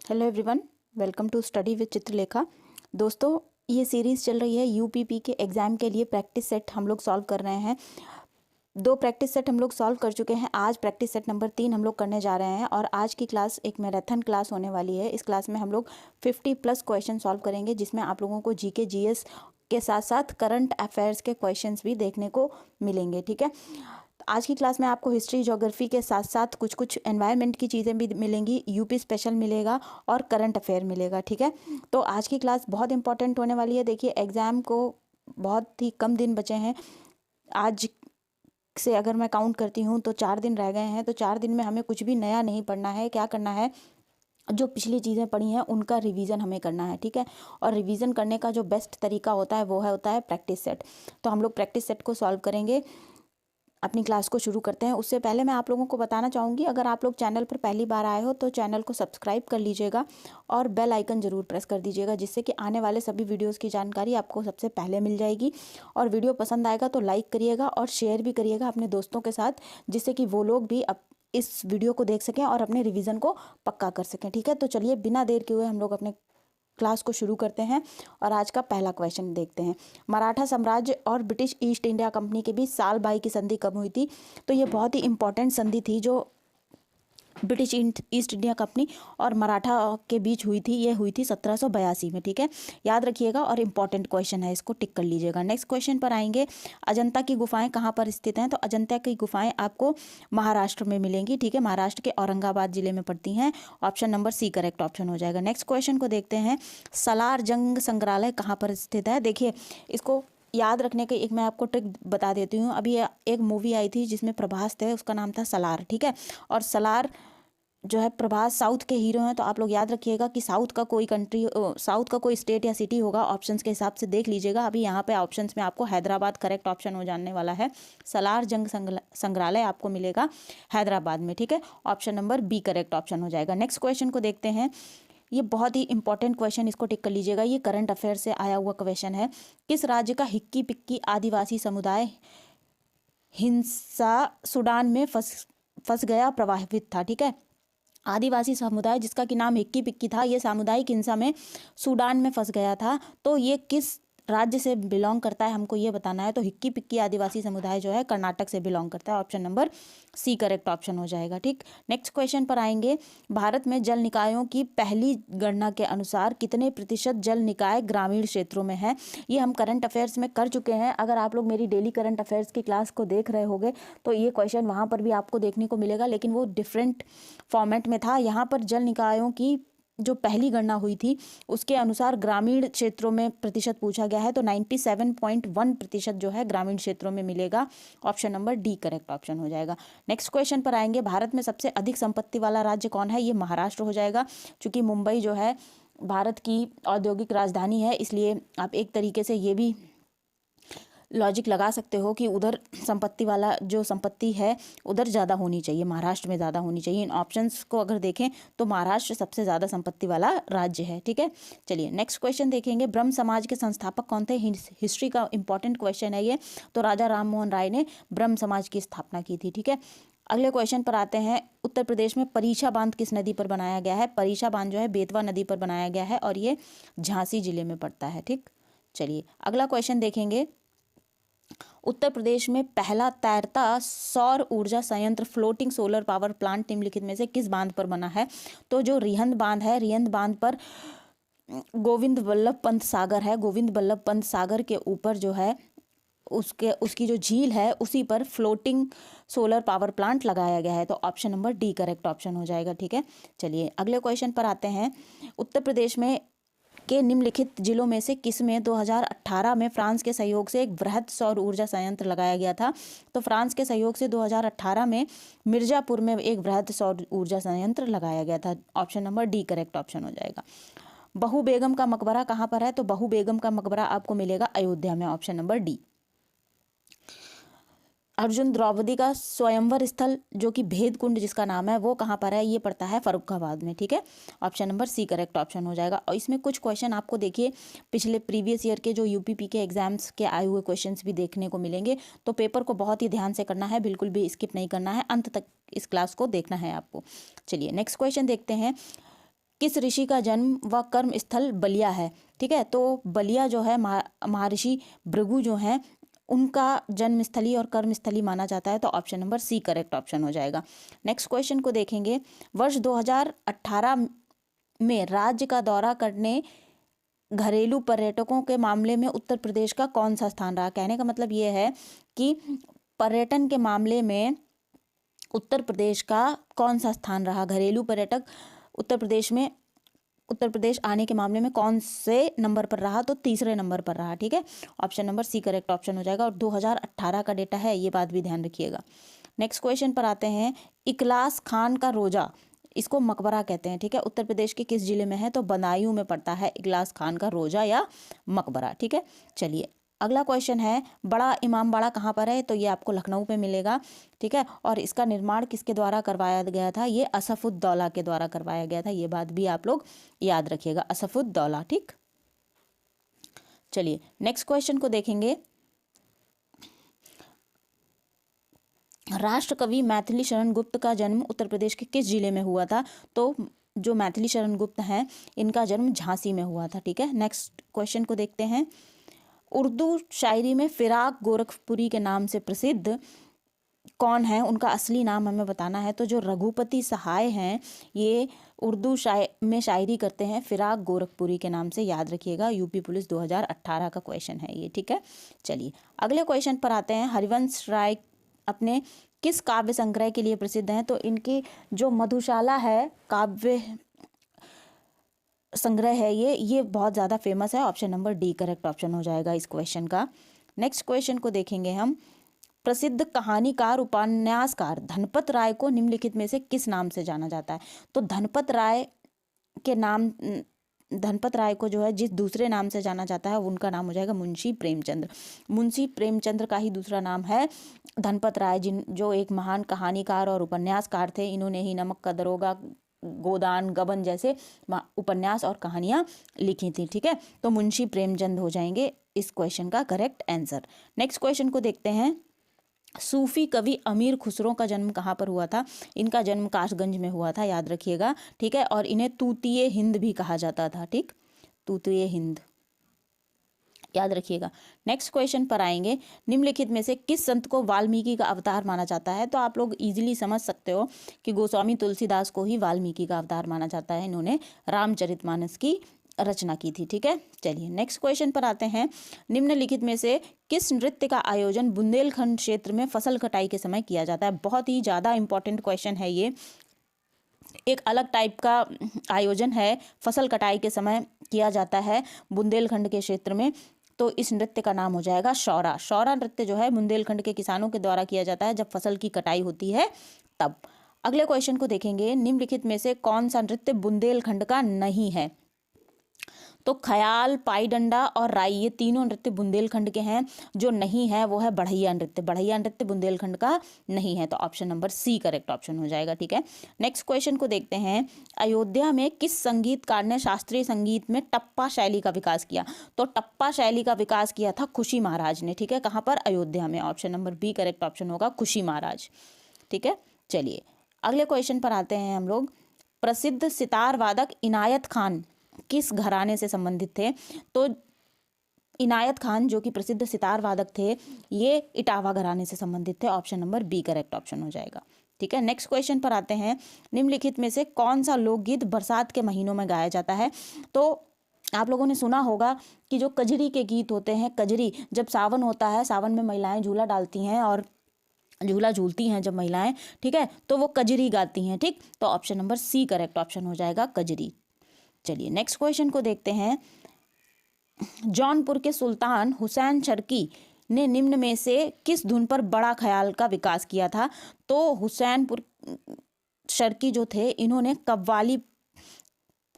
Hello everyone, welcome to study with Chitralekha. दोस्तों, ये series चल रही है यूपीपी के एग्ज़ाम के लिए। प्रैक्टिस सेट हम लोग सॉल्व कर रहे हैं। 2 प्रैक्टिस सेट हम लोग सॉल्व कर चुके हैं। आज प्रैक्टिस सेट नंबर 3 हम लोग करने जा रहे हैं और आज की क्लास एक मैराथन क्लास होने वाली है। इस क्लास में हम लोग 50+ क्वेश्चन सॉल्व करेंगे, जिसमें आप लोगों को जीके जीएस के साथ साथ करंट अफेयर्स के क्वेश्चंस भी देखने को मिलेंगे। ठीक है, आज की क्लास में आपको हिस्ट्री ज्योग्राफी के साथ साथ कुछ कुछ एनवायरनमेंट की चीज़ें भी मिलेंगी, यूपी स्पेशल मिलेगा और करंट अफेयर मिलेगा। ठीक है, तो आज की क्लास बहुत इंपॉर्टेंट होने वाली है। देखिए, एग्ज़ाम को बहुत ही कम दिन बचे हैं। आज से अगर मैं काउंट करती हूँ तो 4 दिन रह गए हैं। तो 4 दिन में हमें कुछ भी नया नहीं पढ़ना है। क्या करना है, जो पिछली चीज़ें पढ़ी हैं उनका रिवीजन हमें करना है। ठीक है, और रिवीजन करने का जो बेस्ट तरीका होता है वो होता है प्रैक्टिस सेट। तो हम लोग प्रैक्टिस सेट को सॉल्व करेंगे। अपनी क्लास को शुरू करते हैं। उससे पहले मैं आप लोगों को बताना चाहूँगी, अगर आप लोग चैनल पर पहली बार आए हो तो चैनल को सब्सक्राइब कर लीजिएगा और बेल आइकन ज़रूर प्रेस कर दीजिएगा, जिससे कि आने वाले सभी वीडियोस की जानकारी आपको सबसे पहले मिल जाएगी। और वीडियो पसंद आएगा तो लाइक करिएगा और शेयर भी करिएगा अपने दोस्तों के साथ, जिससे कि वो लोग भी इस वीडियो को देख सकें और अपने रिवीजन को पक्का कर सकें। ठीक है, तो चलिए बिना देर के हुए हम लोग अपने क्लास को शुरू करते हैं और आज का पहला क्वेश्चन देखते हैं। मराठा साम्राज्य और ब्रिटिश ईस्ट इंडिया कंपनी के बीच साल 22 की संधि कब हुई थी? तो ये बहुत ही इंपॉर्टेंट संधि थी जो ब्रिटिश ईस्ट इंडिया कंपनी और मराठा के बीच हुई थी। ये हुई थी 1782 में। ठीक है, याद रखिएगा और इम्पॉर्टेंट क्वेश्चन है, इसको टिक कर लीजिएगा। नेक्स्ट क्वेश्चन पर आएंगे। अजंता की गुफाएं कहाँ पर स्थित हैं? तो अजंता की गुफाएं आपको महाराष्ट्र में मिलेंगी। ठीक है, महाराष्ट्र के औरंगाबाद जिले में पड़ती हैं। Option number C correct option हो जाएगा। नेक्स्ट क्वेश्चन को देखते हैं। सलार जंग संग्रहालय कहाँ पर स्थित है? देखिए, इसको याद रखने के एक मैं आपको ट्रिक बता देती हूँ। अभी एक मूवी आई थी जिसमें प्रभास थे, उसका नाम था सलार। ठीक है, और सलार जो है, प्रभास साउथ के हीरो हैं। तो आप लोग याद रखिएगा कि साउथ का कोई स्टेट या सिटी होगा। ऑप्शंस के हिसाब से देख लीजिएगा। अभी यहाँ पे ऑप्शंस में आपको हैदराबाद करेक्ट ऑप्शन हो जाने वाला है। सलार जंग संग्रहालय आपको मिलेगा हैदराबाद में। ठीक है, option number B correct option हो जाएगा। नेक्स्ट क्वेश्चन को देखते हैं। ये बहुत ही इंपॉर्टेंट क्वेश्चन, इसको टिक कर लीजिएगा। ये करंट अफेयर से आया हुआ क्वेश्चन है। किस राज्य का हिक्की पिक्की आदिवासी समुदाय हिंसा सूडान में फंस गया प्रभावित था? ठीक है, आदिवासी समुदाय जिसका कि नाम हिक्की पिक्की था, ये सामुदायिक हिंसा में सूडान में फंस गया था। तो ये किस राज्य से बिलोंग करता है, हमको ये बताना है। तो हिक्की पिक्की आदिवासी समुदाय जो है कर्नाटक से बिलोंग करता है। Option number C correct option हो जाएगा। ठीक, नेक्स्ट क्वेश्चन पर आएंगे। भारत में जल निकायों की पहली गणना के अनुसार कितने प्रतिशत जल निकाय ग्रामीण क्षेत्रों में है? ये हम करंट अफेयर्स में कर चुके हैं। अगर आप लोग मेरी डेली करंट अफेयर्स की क्लास को देख रहे होंगे तो ये क्वेश्चन वहाँ पर भी आपको देखने को मिलेगा, लेकिन वो डिफरेंट फॉर्मेट में था। यहाँ पर जल निकायों की जो पहली गणना हुई थी उसके अनुसार ग्रामीण क्षेत्रों में प्रतिशत पूछा गया है। तो 97.1% जो है ग्रामीण क्षेत्रों में मिलेगा। Option number D correct option हो जाएगा। नेक्स्ट क्वेश्चन पर आएंगे। भारत में सबसे अधिक संपत्ति वाला राज्य कौन है? ये महाराष्ट्र हो जाएगा, क्योंकि मुंबई जो है भारत की औद्योगिक राजधानी है। इसलिए आप एक तरीके से ये भी लॉजिक लगा सकते हो कि उधर संपत्ति वाला जो संपत्ति है उधर ज़्यादा होनी चाहिए, महाराष्ट्र में ज़्यादा होनी चाहिए। इन ऑप्शंस को अगर देखें तो महाराष्ट्र सबसे ज़्यादा संपत्ति वाला राज्य है। ठीक है, चलिए नेक्स्ट क्वेश्चन देखेंगे। ब्रह्म समाज के संस्थापक कौन थे? हिस्ट्री का इंपॉर्टेंट क्वेश्चन है ये। तो राजा राम मोहन राय ने ब्रह्म समाज की स्थापना की थी। ठीक है, अगले क्वेश्चन पर आते हैं। उत्तर प्रदेश में परीक्षा बांध किस नदी पर बनाया गया है? परीक्षा बांध जो है बेतवा नदी पर बनाया गया है और ये झांसी जिले में पड़ता है। ठीक, चलिए अगला क्वेश्चन देखेंगे। उत्तर प्रदेश में पहला तैरता सौर ऊर्जा संयंत्र फ्लोटिंग सोलर पावर प्लांट निम्नलिखित में से किस बांध पर बना है? तो जो रिहंद बांध है, रिहंद बांध पर गोविंद वल्लभ पंत सागर है। गोविंद वल्लभ पंत सागर के ऊपर जो है उसकी जो झील है उसी पर फ्लोटिंग सोलर पावर प्लांट लगाया गया है। तो option number D correct option हो जाएगा। ठीक है, चलिए अगले क्वेश्चन पर आते हैं। उत्तर प्रदेश में के निम्नलिखित जिलों में से किस में 2018 में फ्रांस के सहयोग से एक वृहद सौर ऊर्जा संयंत्र लगाया गया था? तो फ्रांस के सहयोग से 2018 में मिर्जापुर में एक वृहद सौर ऊर्जा संयंत्र लगाया गया था। Option number D correct option हो जाएगा। बहू बेगम का मकबरा कहाँ पर है? तो बहू बेगम का मकबरा आपको मिलेगा अयोध्या में। Option number D. Arjun Draupadi का स्वयंवर स्थल जो कि भेद कुंड जिसका नाम है वो कहाँ पर है? ये पड़ता है फर्रुखाबाद में। ठीक है, option number C correct option हो जाएगा। और इसमें कुछ क्वेश्चन आपको देखिए पिछले प्रीवियस ईयर के जो यूपीपी के एग्जाम्स के आए हुए क्वेश्चंस भी देखने को मिलेंगे। तो पेपर को बहुत ही ध्यान से करना है, बिल्कुल भी स्किप नहीं करना है, अंत तक इस क्लास को देखना है आपको। चलिए नेक्स्ट क्वेश्चन देखते हैं। किस ऋषि का जन्म व कर्म स्थल बलिया है? ठीक है, तो बलिया जो है महर्षि भृगु जो हैं उनका जन्म स्थली और कर्म स्थली माना जाता है, तो option number C correct option हो जाएगा। नेक्स्ट क्वेश्चन को देखेंगे। वर्ष 2018 में राज्य का दौरा करने घरेलू पर्यटकों के मामले में उत्तर प्रदेश का कौन सा स्थान रहा? कहने का मतलब ये है कि पर्यटन के मामले में उत्तर प्रदेश का कौन सा स्थान रहा? घरेलू पर्यटक उत्तर प्रदेश आने के मामले में कौन से नंबर पर रहा? तो तीसरे नंबर पर रहा। ठीक है, option number C correct option हो जाएगा और 2018 का डेटा है, ये बात भी ध्यान रखिएगा। नेक्स्ट क्वेश्चन पर आते हैं। इखलास खान का रोजा, इसको मकबरा कहते हैं। ठीक है, उत्तर प्रदेश के किस जिले में है? तो बदायूं में पड़ता है इखलास खान का रोजा या मकबरा। ठीक है, चलिए अगला क्वेश्चन है। बड़ा इमामबाड़ा कहाँ पर है? तो ये आपको लखनऊ पे मिलेगा। ठीक है, और इसका निर्माण किसके द्वारा करवाया गया था? ये असफुद्दौला के द्वारा करवाया गया था। ये बात भी आप लोग याद रखिएगा, असफुद्दौला। ठीक, चलिए नेक्स्ट क्वेश्चन को देखेंगे। राष्ट्रकवि मैथिली शरण गुप्त का जन्म उत्तर प्रदेश के किस जिले में हुआ था? तो जो मैथिली शरण गुप्त हैं इनका जन्म झांसी में हुआ था। ठीक है, नेक्स्ट क्वेश्चन को देखते हैं। उर्दू शायरी में फिराक गोरखपुरी के नाम से प्रसिद्ध कौन है? उनका असली नाम हमें बताना है। तो जो रघुपति सहाय हैं ये उर्दू में शायरी करते हैं फिराक गोरखपुरी के नाम से, याद रखिएगा। यूपी पुलिस 2018 का क्वेश्चन है ये। ठीक है, चलिए अगले क्वेश्चन पर आते हैं। हरिवंश राय अपने किस काव्य संग्रह के लिए प्रसिद्ध हैं? तो इनकी जो मधुशाला है काव्य संग्रह है ये बहुत ज़्यादा फेमस है। Option number D correct option हो जाएगा इस क्वेश्चन का। नेक्स्ट क्वेश्चन को देखेंगे हम। प्रसिद्ध कहानीकार उपन्यासकार धनपत राय को निम्नलिखित में से किस नाम से जाना जाता है? तो धनपत राय को जो है जिस दूसरे नाम से जाना जाता है उनका नाम हो जाएगा मुंशी प्रेमचंद्र। मुंशी प्रेमचंद्र का ही दूसरा नाम है धनपत राय, जो एक महान कहानीकार और उपन्यासकार थे। इन्होंने ही नमक का दरोगा, गोदान, गबन जैसे उपन्यास और कहानियां लिखी थी। ठीक है, तो मुंशी प्रेमचंद हो जाएंगे इस क्वेश्चन का करेक्ट आंसर। नेक्स्ट क्वेश्चन को देखते हैं। सूफी कवि अमीर खुसरो का जन्म कहाँ पर हुआ था? इनका जन्म कासगंज में हुआ था, याद रखिएगा। ठीक है, और इन्हें तूतिए हिंद भी कहा जाता था। ठीक, तूतिए हिंद, याद रखिएगा। नेक्स्ट क्वेश्चन पर आएंगे। निम्नलिखित में से किस संत को वाल्मीकि का अवतार माना जाता है? तो आप लोग इजीली समझ सकते हो कि गोस्वामी तुलसीदास को ही वाल्मीकि का अवतार माना जाता है। इन्होंने रामचरितमानस की रचना की थी। ठीक है, चलिए नेक्स्ट क्वेश्चन पर आते हैं। निम्नलिखित में से किस नृत्य का आयोजन बुंदेलखंड क्षेत्र में फसल कटाई के समय किया जाता है? बहुत ही ज़्यादा इंपॉर्टेंट क्वेश्चन है ये। एक अलग टाइप का आयोजन है, फसल कटाई के समय किया जाता है बुंदेलखंड के क्षेत्र में। तो इस नृत्य का नाम हो जाएगा शौरा। शौरा नृत्य जो है बुंदेलखंड के किसानों के द्वारा किया जाता है जब फसल की कटाई होती है तब। अगले क्वेश्चन को देखेंगे। निम्नलिखित में से कौन सा नृत्य बुंदेलखंड का नहीं है? तो ख्याल, पाई डंडा और राई, ये तीनों नृत्य बुंदेलखंड के हैं। जो नहीं है वो है बढ़ैया नृत्य। बढ़ैया नृत्य बुंदेलखंड का नहीं है, तो option number C correct option हो जाएगा। ठीक है, नेक्स्ट क्वेश्चन को देखते हैं। अयोध्या में किस संगीतकार ने शास्त्रीय संगीत में टप्पा शैली का विकास किया? तो टप्पा शैली का विकास किया था खुशी महाराज ने। ठीक है, कहाँ पर? अयोध्या में। Option number B correct option होगा, खुशी महाराज। ठीक है, चलिए अगले क्वेश्चन पर आते हैं हम लोग। प्रसिद्ध सितार वादक इनायत खान किस घराने से संबंधित थे? तो इनायत खान जो कि प्रसिद्ध सितार वादक थे ये इटावा घराने से संबंधित थे। Option number B correct option हो जाएगा। ठीक है, नेक्स्ट क्वेश्चन पर आते हैं। निम्नलिखित में से कौन सा लोकगीत बरसात के महीनों में गाया जाता है? तो आप लोगों ने सुना होगा कि जो कजरी के गीत होते हैं, कजरी जब सावन होता है, सावन में महिलाएं झूला डालती हैं और झूला झूलती हैं जब महिलाएं, ठीक है, तो वो कजरी गाती हैं। ठीक, तो option number C correct option हो जाएगा, कजरी। चलिए नेक्स्ट क्वेश्चन को देखते हैं। जौनपुर के सुल्तान हुसैन शर्की ने निम्न में से किस धुन पर बड़ा ख्याल का विकास किया था? तो हुसैनपुर शर्की जो थे इन्होंने कव्वाली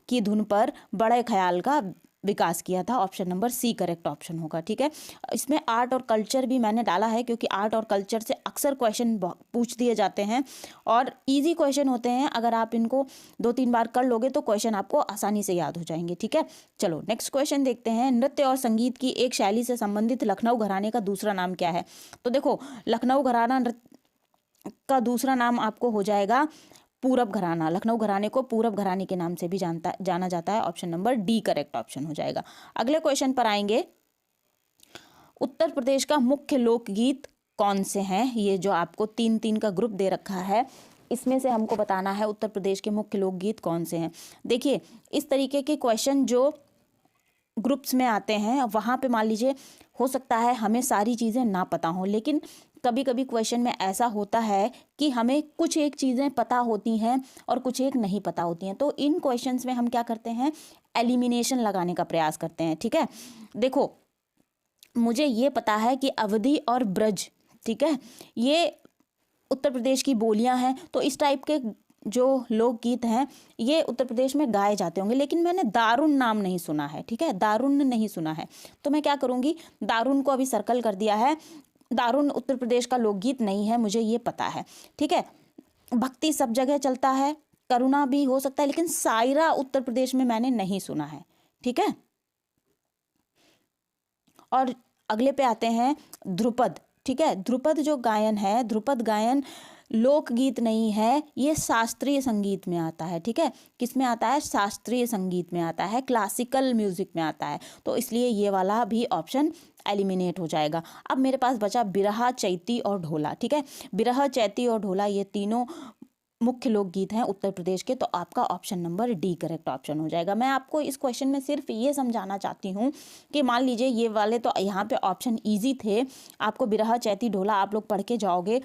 की धुन पर बड़े ख्याल का विकास किया था। Option number C correct option होगा। ठीक है, इसमें आर्ट और कल्चर भी मैंने डाला है क्योंकि आर्ट और कल्चर से अक्सर क्वेश्चन पूछ दिए जाते हैं और इजी क्वेश्चन होते हैं। अगर आप इनको 2-3 बार कर लोगे तो क्वेश्चन आपको आसानी से याद हो जाएंगे। ठीक है, चलो नेक्स्ट क्वेश्चन देखते हैं। नृत्य और संगीत की एक शैली से संबंधित लखनऊ घराने का दूसरा नाम क्या है? तो देखो, लखनऊ घराना का दूसरा नाम आपको हो जाएगा पूरब घराना, लखनऊ घराने को पूरब घराने के नाम से भी जाना जाता है। Option number D correct option हो जाएगा। अगले क्वेश्चन पर आएंगे, उत्तर प्रदेश का मुख्य लोकगीत कौन से हैं? ये जो आपको 3-3 का ग्रुप दे रखा है, इसमें से हमको बताना है उत्तर प्रदेश के मुख्य लोकगीत कौन से हैं। देखिए, इस तरीके के क्वेश्चन जो ग्रुप्स में आते हैं, वहाँ पे मान लीजिए हो सकता है हमें सारी चीज़ें ना पता हों, लेकिन कभी कभी क्वेश्चन में ऐसा होता है कि हमें कुछ एक चीज़ें पता होती हैं और कुछ एक नहीं पता होती हैं। तो इन क्वेश्चंस में हम क्या करते हैं, एलिमिनेशन लगाने का प्रयास करते हैं। ठीक है, देखो मुझे ये पता है कि अवधी और ब्रज, ठीक है, ये उत्तर प्रदेश की बोलियां हैं, तो इस टाइप के जो लोकगीत हैं ये उत्तर प्रदेश में गाए जाते होंगे, लेकिन मैंने दारुण नाम नहीं सुना है। ठीक है, दारुण नहीं सुना है, तो मैं क्या करूँगी, दारुण को अभी सर्कल कर दिया है। दारुण उत्तर प्रदेश का लोकगीत नहीं है, मुझे ये पता है। ठीक है, भक्ति सब जगह चलता है, करुणा भी हो सकता है, लेकिन सायरा उत्तर प्रदेश में मैंने नहीं सुना है। ठीक है, और अगले पे आते हैं ध्रुपद। ठीक है, ध्रुपद जो गायन है, ध्रुपद गायन लोकगीत नहीं है, ये शास्त्रीय संगीत में आता है। ठीक है, किस में आता है, शास्त्रीय संगीत में आता है, क्लासिकल म्यूजिक में आता है, तो इसलिए ये वाला भी ऑप्शन एलिमिनेट हो जाएगा। अब मेरे पास बचा बिरहा, चैती और ढोला। ठीक है, बिरहा, चैती और ढोला ये तीनों मुख्य लोकगीत हैं उत्तर प्रदेश के, तो आपका option number D correct option हो जाएगा। मैं आपको इस क्वेश्चन में सिर्फ ये समझाना चाहती हूँ कि मान लीजिए ये वाले तो यहाँ पे ऑप्शन इजी थे, आपको बिरहा, चैती, ढोला आप लोग पढ़ के जाओगे,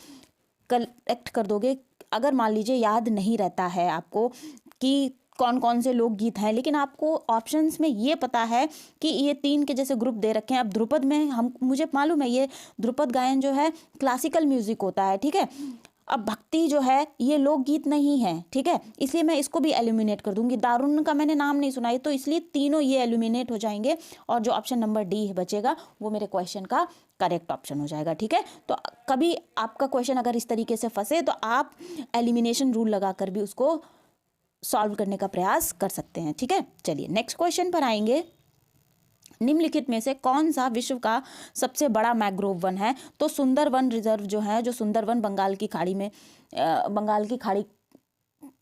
कलेक्ट कर दोगे। अगर मान लीजिए याद नहीं रहता है आपको कि कौन कौन से लोकगीत हैं, लेकिन आपको ऑप्शंस में ये पता है कि ये 3 के जैसे ग्रुप दे रखे हैं। अब ध्रुपद में मुझे मालूम है ये ध्रुपद गायन जो है क्लासिकल म्यूजिक होता है। ठीक है, अब भक्ति जो है ये लोकगीत नहीं है। ठीक है, इसलिए मैं इसको भी एलिमिनेट कर दूंगी। दारुण का मैंने नाम नहीं सुना है, तो इसलिए तीनों ये एलिमिनेट हो जाएंगे, और जो ऑप्शन नंबर डी बचेगा वो मेरे क्वेश्चन का करेक्ट ऑप्शन हो जाएगा। ठीक है, तो कभी आपका क्वेश्चन अगर इस तरीके से फंसे तो आप एलिमिनेशन रूल लगाकर भी उसको सॉल्व करने का प्रयास कर सकते हैं। ठीक है, चलिए नेक्स्ट क्वेश्चन पर आएंगे, निम्नलिखित में से कौन सा विश्व का सबसे बड़ा मैंग्रोव वन है? तो सुंदरवन रिजर्व जो है, जो सुंदरवन बंगाल की खाड़ी में, बंगाल की खाड़ी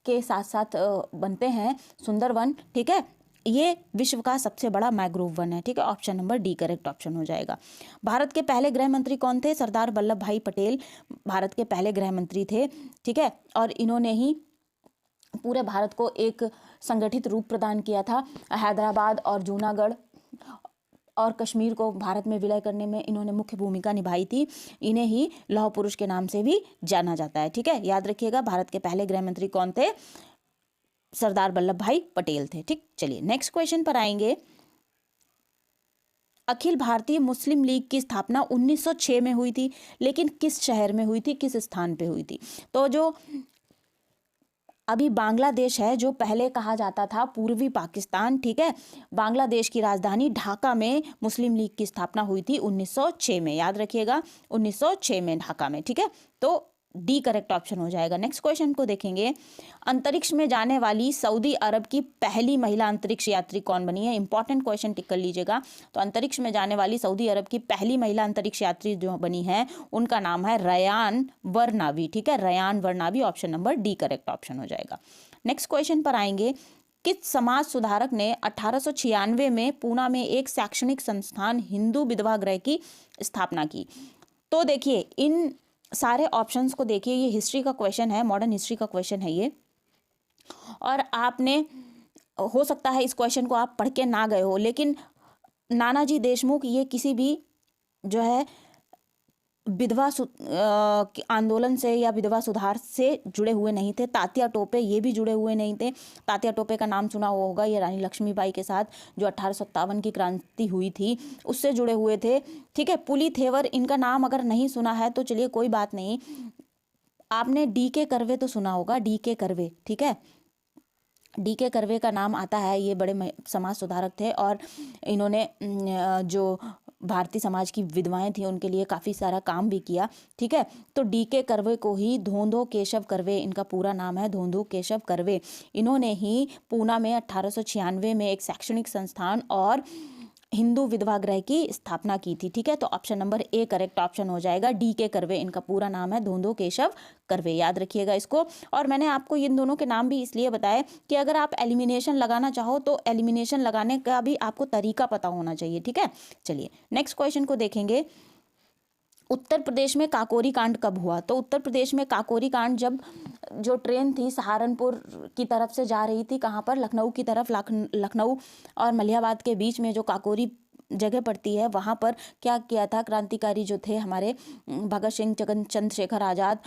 के साथ साथ बनते हैं सुंदरवन। ठीक है, ये विश्व का सबसे बड़ा मैंग्रोव वन है। ठीक है, option number D correct option हो जाएगा। भारत के पहले गृह मंत्री कौन थे? सरदार वल्लभ भाई पटेल भारत के पहले गृह मंत्री थे। ठीक है, और इन्होंने ही पूरे भारत को एक संगठित रूप प्रदान किया था। हैदराबाद और जूनागढ़ और कश्मीर को भारत में विलय करने में इन्होंने मुख्य भूमिका निभाई थी। इन्हें ही लौह पुरुष के नाम से भी जाना जाता है। ठीक है, याद रखिएगा, भारत के पहले गृह मंत्री कौन थे? सरदार वल्लभ भाई पटेल थे। ठीक, चलिए नेक्स्ट क्वेश्चन पर आएंगे, अखिल भारतीय मुस्लिम लीग की स्थापना 1906 में हुई थी, लेकिन किस शहर में हुई थी, किस स्थान पे हुई थी? तो जो अभी बांग्लादेश है, जो पहले कहा जाता था पूर्वी पाकिस्तान, ठीक है, बांग्लादेश की राजधानी ढाका में मुस्लिम लीग की स्थापना हुई थी 1906 में। याद रखिएगा, 1906 में ढाका में। ठीक है, तो डी करेक्ट ऑप्शन हो जाएगा। नेक्स्ट क्वेश्चन को देखेंगे, अंतरिक्ष में जाने वाली सऊदी अरब की पहली महिला अंतरिक्ष यात्री कौन बनी है? इंपॉर्टेंट क्वेश्चन टिक कर लीजिएगा। तो अंतरिक्ष में जाने वाली सऊदी अरब की पहली महिला अंतरिक्ष यात्री जो बनी है उनका नाम है रयान वरनावी। ठीक है, रयान वरनावी, option number D correct option हो जाएगा। नेक्स्ट क्वेश्चन पर आएंगे, किस समाज सुधारक ने 1896 में पूना में एक शैक्षणिक संस्थान हिंदू विधवा गृह की स्थापना की? तो देखिए, इन सारे ऑप्शंस को देखिए, ये हिस्ट्री का क्वेश्चन है, मॉडर्न हिस्ट्री का क्वेश्चन है ये, और आपने हो सकता है इस क्वेश्चन को आप पढ़ के ना गए हो, लेकिन नानाजी देशमुख ये किसी भी जो है विधवा आंदोलन से या विधवा सुधार से जुड़े हुए नहीं थे। तात्या टोपे ये भी जुड़े हुए नहीं थे। तात्या टोपे का नाम सुना हुआ होगा, ये रानी लक्ष्मीबाई के साथ जो 1857 की क्रांति हुई थी उससे जुड़े हुए थे। ठीक है, पुलिथेवर, इनका नाम अगर नहीं सुना है तो चलिए कोई बात नहीं, आपने डी.के. कर्वे तो सुना होगा, डी.के. कर्वे। ठीक है, डी.के. कर्वे का नाम आता है, ये बड़े समाज सुधारक थे और इन्होंने जो भारतीय समाज की विधवाएं थी उनके लिए काफ़ी सारा काम भी किया। ठीक है, तो डी.के. कर्वे को ही धोंधो केशव कर्वे, इनका पूरा नाम है धोंधो केशव कर्वे, इन्होंने ही पूना में 1896 में एक शैक्षणिक संस्थान और हिंदू विधवा गृह की स्थापना की थी। ठीक है, तो option number A correct option हो जाएगा। डी के कर्वे इनका पूरा नाम है, धोंदो केशव कर्वे, याद रखिएगा इसको। और मैंने आपको इन दोनों के नाम भी इसलिए बताए कि अगर आप एलिमिनेशन लगाना चाहो तो एलिमिनेशन लगाने का भी आपको तरीका पता होना चाहिए। ठीक है, चलिए नेक्स्ट क्वेश्चन को देखेंगे। उत्तर प्रदेश में काकोरी कांड कब हुआ? तो उत्तर प्रदेश में काकोरी कांड जब जो ट्रेन थी सहारनपुर की तरफ से जा रही थी, कहाँ पर, लखनऊ की तरफ, लखनऊ और मलिहाबाद के बीच में जो काकोरी जगह पड़ती है, वहाँ पर क्या किया था क्रांतिकारी जो थे हमारे भगत सिंह, चंद्रशेखर आज़ाद,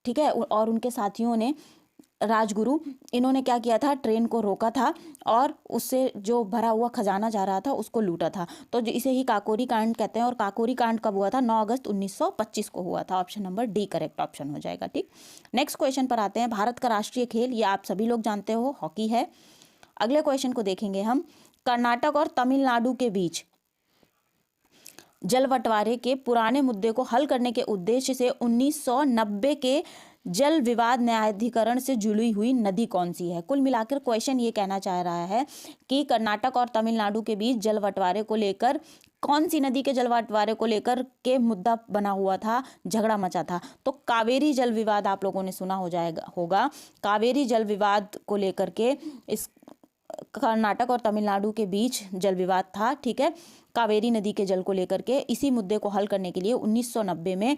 ठीक है, और उनके साथियों ने, राजगुरु, इन्होंने क्या किया था, ट्रेन को रोका था और उससे जो भरा हुआ खजाना जा रहा था उसको लूटा था। तो इसे ही काकोरी कांड कहते हैं। और काकोरी कांड कब हुआ था? 9 अगस्त 1925 को हुआ था। Option number D correct option हो जाएगा। ठीक, नेक्स्ट क्वेश्चन पर आते हैं। भारत का राष्ट्रीय खेल, ये आप सभी लोग जानते हो, हॉकी है। अगले क्वेश्चन को देखेंगे हम। कर्नाटक और तमिलनाडु के बीच जल बंटवारे के पुराने मुद्दे को हल करने के उद्देश्य से 1990 के जल विवाद न्यायाधिकरण से जुड़ी हुई नदी कौन सी है? कुल मिलाकर क्वेश्चन ये कहना चाह रहा है कि कर्नाटक और तमिलनाडु के बीच जल बंटवारे को लेकर कौन सी नदी के जल बंटवारे को लेकर के मुद्दा बना हुआ था, झगड़ा मचा था? तो कावेरी जल विवाद आप लोगों ने सुना होगा। कावेरी जल विवाद को लेकर के इस कर्नाटक और तमिलनाडु के बीच जल विवाद था। ठीक है, कावेरी नदी के जल को लेकर के इसी मुद्दे को हल करने के लिए 1990 में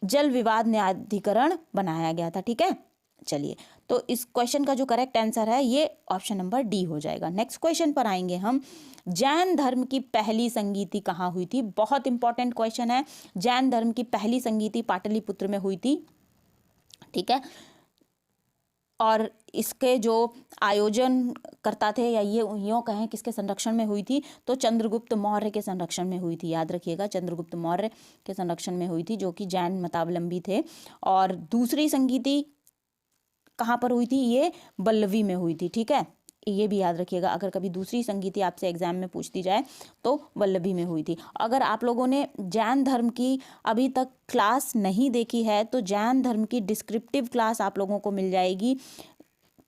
जल विवाद न्यायाधिकरण बनाया गया था। ठीक है, चलिए, तो इस क्वेश्चन का जो करेक्ट आंसर है ये ऑप्शन नंबर डी हो जाएगा। नेक्स्ट क्वेश्चन पर आएंगे हम। जैन धर्म की पहली संगीति कहाँ हुई थी? बहुत इंपॉर्टेंट क्वेश्चन है। जैन धर्म की पहली संगीति पाटलिपुत्र में हुई थी। ठीक है, और इसके जो आयोजन करता थे, या ये यूँ कहें किसके संरक्षण में हुई थी, तो चंद्रगुप्त मौर्य के संरक्षण में हुई थी। याद रखिएगा, चंद्रगुप्त मौर्य के संरक्षण में हुई थी, जो कि जैन मतावलंबी थे। और दूसरी संगीति कहाँ पर हुई थी? ये बल्लवी में हुई थी। ठीक है, ये भी याद रखिएगा, अगर कभी दूसरी संगीति आपसे एग्जाम में पूछती जाए तो वल्लभी में हुई थी। अगर आप लोगों ने जैन धर्म की अभी तक क्लास नहीं देखी है तो जैन धर्म की डिस्क्रिप्टिव क्लास आप लोगों को मिल जाएगी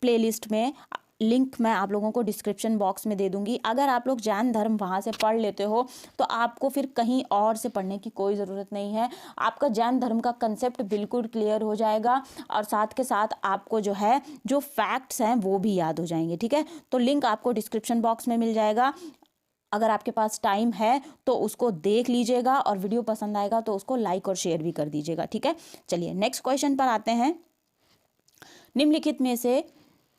प्लेलिस्ट में। लिंक मैं आप लोगों को डिस्क्रिप्शन बॉक्स में दे दूंगी। अगर आप लोग जैन धर्म वहाँ से पढ़ लेते हो तो आपको फिर कहीं और से पढ़ने की कोई ज़रूरत नहीं है। आपका जैन धर्म का कंसेप्ट बिल्कुल क्लियर हो जाएगा और साथ के साथ आपको जो है जो फैक्ट्स हैं वो भी याद हो जाएंगे। ठीक है, तो लिंक आपको डिस्क्रिप्शन बॉक्स में मिल जाएगा। अगर आपके पास टाइम है तो उसको देख लीजिएगा और वीडियो पसंद आएगा तो उसको लाइक और शेयर भी कर दीजिएगा। ठीक है, चलिए नेक्स्ट क्वेश्चन पर आते हैं। निम्नलिखित में से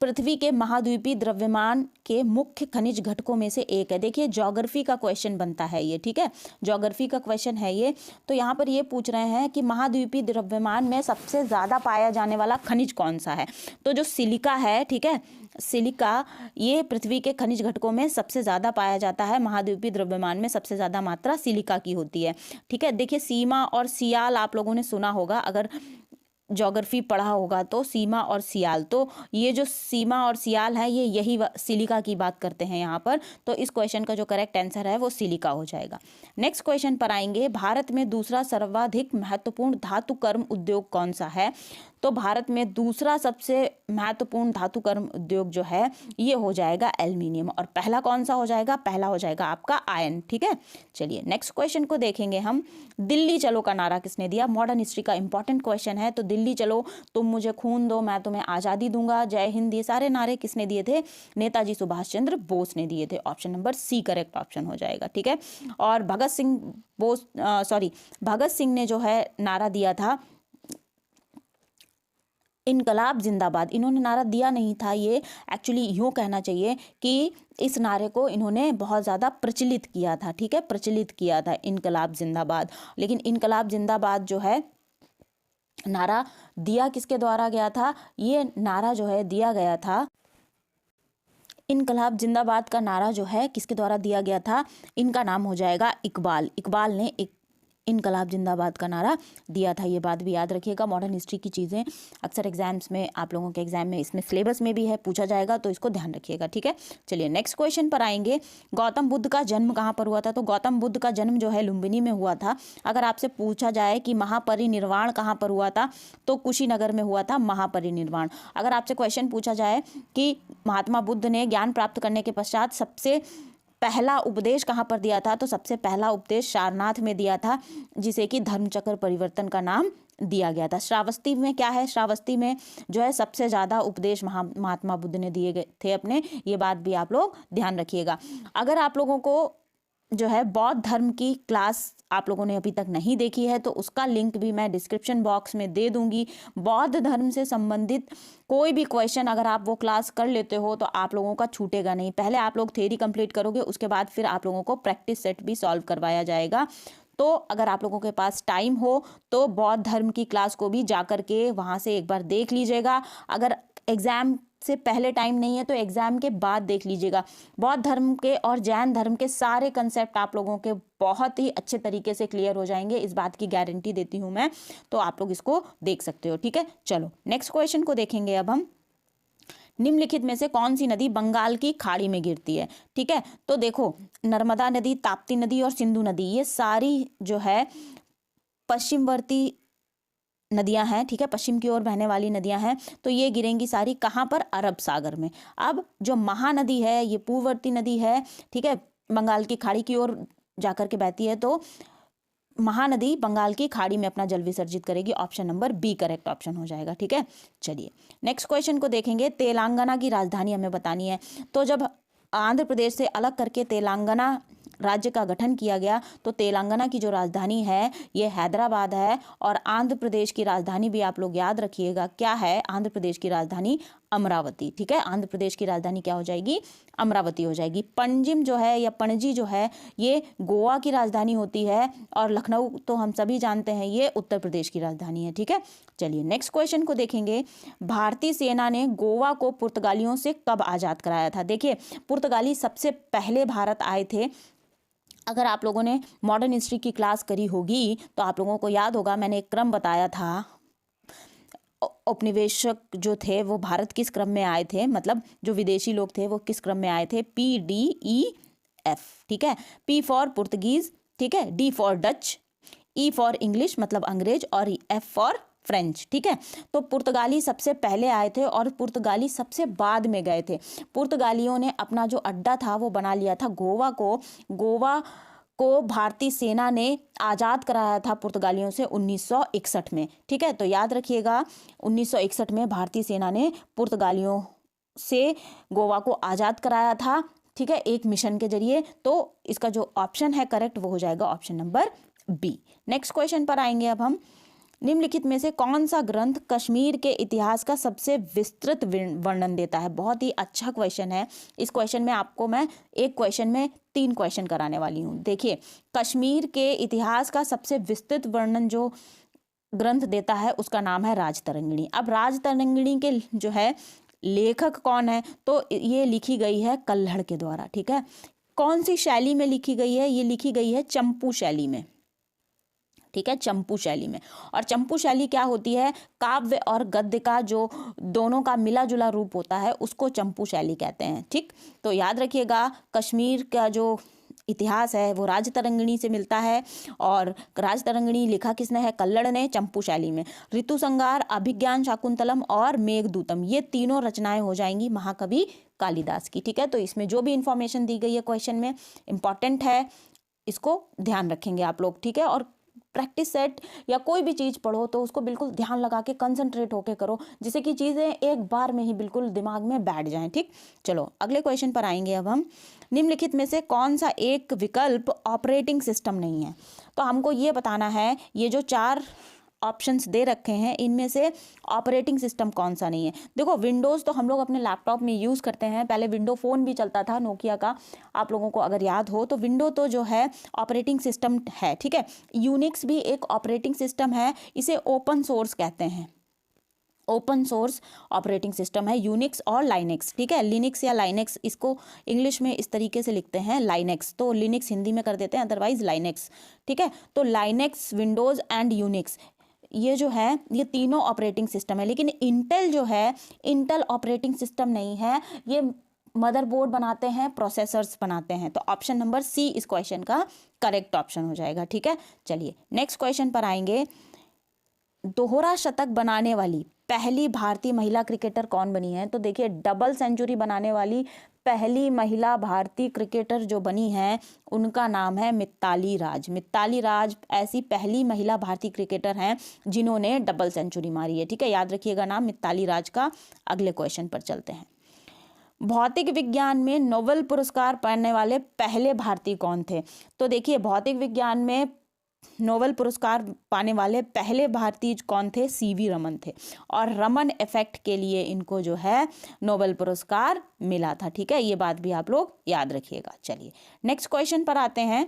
पृथ्वी के महाद्वीपीय द्रव्यमान के मुख्य खनिज घटकों में से एक है। देखिए, ज्योग्राफी का क्वेश्चन बनता है ये। ठीक है, ज्योग्राफी का क्वेश्चन है ये। तो यहाँ पर ये पूछ रहे हैं कि महाद्वीपीय द्रव्यमान में सबसे ज़्यादा पाया जाने वाला खनिज कौन सा है? तो जो सिलिका है, ठीक है, सिलिका ये पृथ्वी के खनिज घटकों में सबसे ज़्यादा पाया जाता है। महाद्वीपीय द्रव्यमान में सबसे ज़्यादा मात्रा सिलिका की होती है। ठीक है, देखिए सीमा और सियाल आप लोगों ने सुना होगा, अगर ज्योग्राफी पढ़ा होगा तो सीमा और सियाल, तो ये जो सीमा और सियाल है ये यही सिलिका की बात करते हैं यहाँ पर। तो इस क्वेश्चन का जो करेक्ट आंसर है वो सिलिका हो जाएगा। नेक्स्ट क्वेश्चन पर आएंगे। भारत में दूसरा सर्वाधिक महत्वपूर्ण धातु कर्म उद्योग कौन सा है? तो भारत में दूसरा सबसे महत्वपूर्ण धातु कर्म उद्योग जो है ये हो जाएगा एल्युमिनियम। और पहला कौन सा हो जाएगा? पहला हो जाएगा आपका आयरन। ठीक है, चलिए नेक्स्ट क्वेश्चन को देखेंगे हम। दिल्ली चलो का नारा किसने दिया? मॉडर्न हिस्ट्री का इंपॉर्टेंट क्वेश्चन है। तो दिल्ली चलो, तुम मुझे खून दो मैं तुम्हें आज़ादी दूंगा, जय हिंद, ये सारे नारे किसने दिए थे? नेताजी सुभाष चंद्र बोस ने दिए थे। Option number C correct option हो जाएगा। ठीक है, और भगत सिंह ने जो है नारा दिया था इनकलाब जिंदाबाद। इन्होंने नारा दिया नहीं था, ये एक्चुअली यूँ कहना चाहिए कि इस नारे को इन्होंने बहुत ज़्यादा प्रचलित किया था। ठीक है, प्रचलित किया था इनकलाब जिंदाबाद। लेकिन इनकलाब जिंदाबाद जो है नारा दिया किसके द्वारा गया था? ये नारा जो है दिया गया था, इनकलाब जिंदाबाद का नारा जो है किसके द्वारा दिया गया था? इनका नाम हो जाएगा इकबाल। इकबाल ने इनकलाब जिंदाबाद का नारा दिया था। ये बात भी याद रखिएगा। मॉडर्न हिस्ट्री की चीज़ें अक्सर एग्जाम्स में, आप लोगों के एग्जाम में, इसमें सिलेबस में भी है, पूछा जाएगा, तो इसको ध्यान रखिएगा। ठीक है, चलिए नेक्स्ट क्वेश्चन पर आएंगे। गौतम बुद्ध का जन्म कहाँ पर हुआ था? तो गौतम बुद्ध का जन्म जो है लुम्बिनी में हुआ था। अगर आपसे पूछा जाए कि महापरिनिर्वाण कहाँ पर हुआ था तो कुशीनगर में हुआ था महापरिनिर्वाण। अगर आपसे क्वेश्चन पूछा जाए कि महात्मा बुद्ध ने ज्ञान प्राप्त करने के पश्चात सबसे पहला उपदेश कहाँ पर दिया था? तो सबसे पहला उपदेश सारनाथ में दिया था, जिसे कि धर्मचक्र परिवर्तन का नाम दिया गया था। श्रावस्ती में क्या है? श्रावस्ती में जो है सबसे ज़्यादा उपदेश महात्मा बुद्ध ने दिए गए थे अपने, ये बात भी आप लोग ध्यान रखिएगा। अगर आप लोगों को जो है बौद्ध धर्म की क्लास आप लोगों ने अभी तक नहीं देखी है तो उसका लिंक भी मैं डिस्क्रिप्शन बॉक्स में दे दूंगी। बौद्ध धर्म से संबंधित कोई भी क्वेश्चन अगर आप वो क्लास कर लेते हो तो आप लोगों का छूटेगा नहीं। पहले आप लोग थ्योरी कंप्लीट करोगे, उसके बाद फिर आप लोगों को प्रैक्टिस सेट भी सॉल्व करवाया जाएगा। तो अगर आप लोगों के पास टाइम हो तो बौद्ध धर्म की क्लास को भी जा कर के वहाँ से एक बार देख लीजिएगा। अगर एग्ज़ाम से पहले टाइम नहीं है तो एग्ज़ाम के बाद देख लीजिएगा। बौद्ध धर्म के और जैन धर्म के सारे कंसेप्ट आप लोगों के बहुत ही अच्छे तरीके से क्लियर हो जाएंगे, इस बात की गारंटी देती हूँ मैं। तो आप लोग इसको देख सकते हो, ठीक है। चलो नेक्स्ट क्वेश्चन को देखेंगे अब हम। निम्नलिखित में से कौन सी नदी बंगाल की खाड़ी में गिरती है? ठीक है, तो देखो नर्मदा नदी, ताप्ती नदी और सिंधु नदी, ये सारी जो है पश्चिमवर्ती नदियां हैं, ठीक है, पश्चिम की ओर बहने वाली नदियां हैं। तो ये गिरेंगी सारी कहाँ पर? अरब सागर में। अब जो महानदी है ये पूर्ववर्ती नदी है, ठीक है, बंगाल की खाड़ी की ओर जाकर के बहती है। तो महानदी बंगाल की खाड़ी में अपना जल विसर्जित करेगी। Option number B correct option हो जाएगा, ठीक है। चलिए नेक्स्ट क्वेश्चन को देखेंगे। तेलंगाना की राजधानी हमें बतानी है। तो जब आंध्र प्रदेश से अलग करके तेलंगाना राज्य का गठन किया गया तो तेलंगाना की जो राजधानी है ये हैदराबाद है। और आंध्र प्रदेश की राजधानी भी आप लोग याद रखिएगा, क्या है? आंध्र प्रदेश की राजधानी अमरावती, ठीक है। आंध्र प्रदेश की राजधानी क्या हो जाएगी? अमरावती हो जाएगी। पंजिम जो है या पणजी जो है ये गोवा की राजधानी होती है। और लखनऊ तो हम सभी जानते हैं ये उत्तर प्रदेश की राजधानी है, ठीक है। चलिए नेक्स्ट क्वेश्चन को देखेंगे। भारतीय सेना ने गोवा को पुर्तगालियों से कब आज़ाद कराया था? देखिए पुर्तगाली सबसे पहले भारत आए थे। अगर आप लोगों ने मॉडर्न हिस्ट्री की क्लास करी होगी तो आप लोगों को याद होगा, मैंने एक क्रम बताया था। उपनिवेशक जो थे वो भारत किस क्रम में आए थे, मतलब जो विदेशी लोग थे वो किस क्रम में आए थे? PDEF, ठीक है। P फॉर पुर्तगीज, ठीक है, D for Dutch, E for English मतलब अंग्रेज और F फॉर फ्रेंच, ठीक है। तो पुर्तगाली सबसे पहले आए थे और पुर्तगाली सबसे बाद में गए थे। पुर्तगालियों ने अपना जो अड्डा था वो बना लिया था गोवा को। गोवा को भारतीय सेना ने आज़ाद कराया था पुर्तगालियों से 1961 में, ठीक है। तो याद रखिएगा 1961 में भारतीय सेना ने पुर्तगालियों से गोवा को आज़ाद कराया था, ठीक है, एक मिशन के जरिए। तो इसका जो ऑप्शन है करेक्ट वो हो जाएगा option number B. Next question पर आएंगे अब हम। निम्नलिखित में से कौन सा ग्रंथ कश्मीर के इतिहास का सबसे विस्तृत वर्णन देता है? बहुत ही अच्छा क्वेश्चन है। इस क्वेश्चन में आपको मैं एक क्वेश्चन में 3 क्वेश्चन कराने वाली हूँ। देखिए कश्मीर के इतिहास का सबसे विस्तृत वर्णन जो ग्रंथ देता है उसका नाम है राजतरंगिणी। अब राजतरंगिणी के जो है लेखक कौन है? तो ये लिखी गई है कल्हड़ के द्वारा, ठीक है। कौन सी शैली में लिखी गई है? ये लिखी गई है चंपू शैली में, ठीक है, चंपू शैली में। और चंपू शैली क्या होती है? काव्य और गद्य का जो दोनों का मिला जुला रूप होता है उसको चंपू शैली कहते हैं, ठीक। तो याद रखिएगा कश्मीर का जो इतिहास है वो राजतरंगिणी से मिलता है। और राजतरंगिणी लिखा किसने है? कल्हड़ ने, चंपू शैली में। ऋतुसंहार, अभिज्ञान शाकुंतलम और मेघदूतम, ये तीनों रचनाएं हो जाएंगी महाकवि कालिदास की, ठीक है। तो इसमें जो भी इंफॉर्मेशन दी गई है क्वेश्चन में इंपॉर्टेंट है, इसको ध्यान रखेंगे आप लोग, ठीक है। और प्रैक्टिस सेट या कोई भी चीज़ पढ़ो तो उसको बिल्कुल ध्यान लगा के कंसंट्रेट होके करो, जिससे कि चीज़ें एक बार में ही बिल्कुल दिमाग में बैठ जाएं, ठीक। चलो अगले क्वेश्चन पर आएंगे अब हम। निम्नलिखित में से कौन सा एक विकल्प ऑपरेटिंग सिस्टम नहीं है? तो हमको ये बताना है ये जो 4 ऑप्शंस दे रखे हैं इनमें से ऑपरेटिंग सिस्टम कौन सा नहीं है। देखो विंडोज़ तो हम लोग अपने लैपटॉप में यूज़ करते हैं, पहले विंडो फ़ोन भी चलता था नोकिया का, आप लोगों को अगर याद हो तो विंडो तो जो है ऑपरेटिंग सिस्टम है, ठीक है। यूनिक्स भी एक ऑपरेटिंग सिस्टम है, इसे ओपन सोर्स कहते हैं। ओपन सोर्स ऑपरेटिंग सिस्टम है यूनिक्स और लाइनेक्स, ठीक है। लिनक्स या लाइनेक्स, इसको इंग्लिश में इस तरीके से लिखते हैं लाइनेक्स, तो लिनक्स हिंदी में कर देते हैं, अदरवाइज लाइनेक्स, ठीक है। तो लाइनेक्स, विंडोज़ एंड यूनिक्स ये जो है ये तीनों ऑपरेटिंग सिस्टम है। लेकिन इंटेल जो है इंटेल ऑपरेटिंग सिस्टम नहीं है, ये मदरबोर्ड बनाते हैं, प्रोसेसर्स बनाते हैं। तो ऑप्शन नंबर सी इस क्वेश्चन का करेक्ट ऑप्शन हो जाएगा, ठीक है। चलिए नेक्स्ट क्वेश्चन पर आएंगे। दोहरा शतक बनाने वाली पहली भारतीय महिला क्रिकेटर कौन बनी है? तो देखिए, डबल सेंचुरी बनाने वाली पहली महिला भारतीय क्रिकेटर जो बनी है उनका नाम है मिताली राज। मिताली राज ऐसी पहली महिला भारतीय क्रिकेटर हैं जिन्होंने डबल सेंचुरी मारी है। ठीक है, याद रखिएगा नाम मिताली राज का। अगले क्वेश्चन पर चलते हैं। भौतिक विज्ञान में नोबेल पुरस्कार पाने वाले पहले भारतीय कौन थे? तो देखिए, भौतिक विज्ञान में नोबेल पुरस्कार पाने वाले पहले भारतीय कौन थे? सीवी रमन थे। और रमन इफेक्ट के लिए इनको जो है नोबेल पुरस्कार मिला था। ठीक है, ये बात भी आप लोग याद रखिएगा। चलिए नेक्स्ट क्वेश्चन पर आते हैं।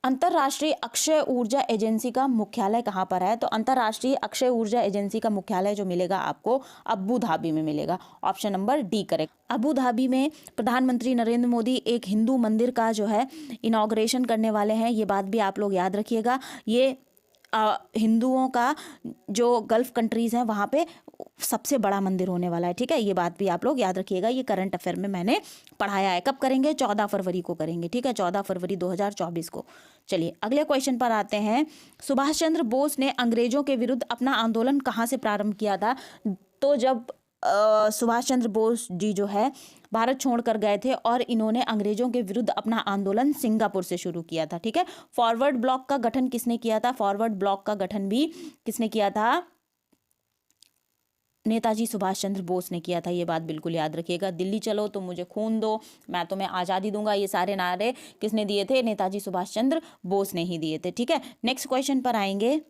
अंतर्राष्ट्रीय अक्षय ऊर्जा एजेंसी का मुख्यालय कहाँ पर है? तो अंतर्राष्ट्रीय अक्षय ऊर्जा एजेंसी का मुख्यालय जो मिलेगा आपको अबू धाबी में मिलेगा। Option number D correct. Abu Dhabi में प्रधानमंत्री नरेंद्र मोदी एक हिंदू मंदिर का जो है इनॉग्रेशन करने वाले हैं। ये बात भी आप लोग याद रखिएगा। ये हिंदुओं का जो गल्फ कंट्रीज़ हैं वहाँ पे सबसे बड़ा मंदिर होने वाला है। ठीक है, ये बात भी आप लोग याद रखिएगा। ये करंट अफेयर में मैंने पढ़ाया है। कब करेंगे? 14 फरवरी को करेंगे। ठीक है, 14 फरवरी 2024 को। चलिए अगले क्वेश्चन पर आते हैं। सुभाष चंद्र बोस ने अंग्रेजों के विरुद्ध अपना आंदोलन कहाँ से प्रारंभ किया था? तो जब सुभाष चंद्र बोस जी जो है भारत छोड़कर गए थे और इन्होंने अंग्रेजों के विरुद्ध अपना आंदोलन सिंगापुर से शुरू किया था। ठीक है, फॉरवर्ड ब्लॉक का गठन किसने किया था? फॉरवर्ड ब्लॉक का गठन भी किसने किया था? नेताजी सुभाष चंद्र बोस ने किया था। ये बात बिल्कुल याद रखिएगा। दिल्ली चलो तो मुझे खून दो, मैं तुम्हें आज़ादी दूंगा, ये सारे नारे किसने दिए थे? नेताजी सुभाष चंद्र बोस ने ही दिए थे। ठीक है, नेक्स्ट क्वेश्चन पर आएंगे।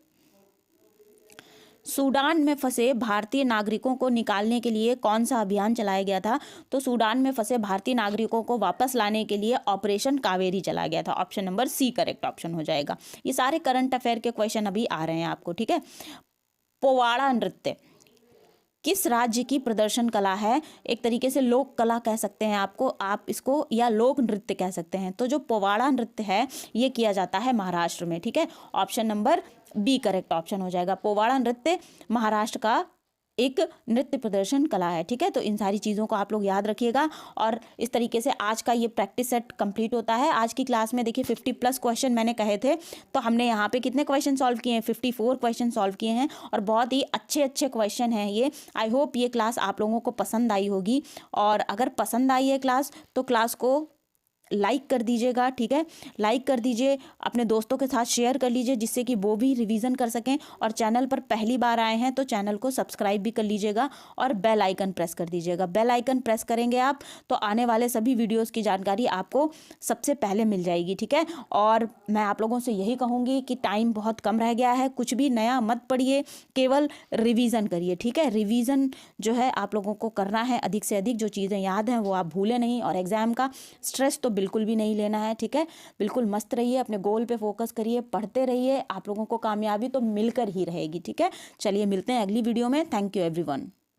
सूडान में फंसे भारतीय नागरिकों को निकालने के लिए कौन सा अभियान चलाया गया था? तो सूडान में फंसे भारतीय नागरिकों को वापस लाने के लिए ऑपरेशन कावेरी चलाया गया था। Option number C correct option हो जाएगा। ये सारे करंट अफेयर के क्वेश्चन अभी आ रहे हैं आपको। ठीक है, पोवाड़ा नृत्य किस राज्य की प्रदर्शन कला है? एक तरीके से लोक कला कह सकते हैं आप इसको, या लोक नृत्य कह सकते हैं। तो जो पोवाड़ा नृत्य है ये किया जाता है महाराष्ट्र में। ठीक है, option number B correct option हो जाएगा। पोवाड़ा नृत्य महाराष्ट्र का एक नृत्य प्रदर्शन कला है। ठीक है, तो इन सारी चीज़ों को आप लोग याद रखिएगा। और इस तरीके से आज का ये प्रैक्टिस सेट कंप्लीट होता है। आज की क्लास में देखिए 50+ क्वेश्चन मैंने कहे थे, तो हमने यहाँ पे कितने क्वेश्चन सॉल्व किए हैं? 54 क्वेश्चन सॉल्व किए हैं और बहुत ही अच्छे क्वेश्चन हैं ये। आई होप ये क्लास आप लोगों को पसंद आई होगी, और अगर पसंद आई है क्लास तो क्लास को लाइक कर दीजिएगा। ठीक है, लाइक कर दीजिए, अपने दोस्तों के साथ शेयर कर लीजिए जिससे कि वो भी रिवीजन कर सकें। और चैनल पर पहली बार आए हैं तो चैनल को सब्सक्राइब भी कर लीजिएगा और बेल आइकन प्रेस कर दीजिएगा। बेल आइकन प्रेस करेंगे आप तो आने वाले सभी वीडियोस की जानकारी आपको सबसे पहले मिल जाएगी। ठीक है, और मैं आप लोगों से यही कहूँगी कि टाइम बहुत कम रह गया है, कुछ भी नया मत पढ़िए, केवल रिवीजन करिए। ठीक है, रिवीजन जो है आप लोगों को करना है अधिक से अधिक। जो चीज़ें याद हैं वो आप भूलें नहीं, और एग्जाम का स्ट्रेस तो बिल्कुल भी नहीं लेना है। ठीक है, बिल्कुल मस्त रहिए, अपने गोल पे फोकस करिए, पढ़ते रहिए। आप लोगों को कामयाबी तो मिलकर ही रहेगी। ठीक है, चलिए मिलते हैं अगली वीडियो में। Thank you everyone.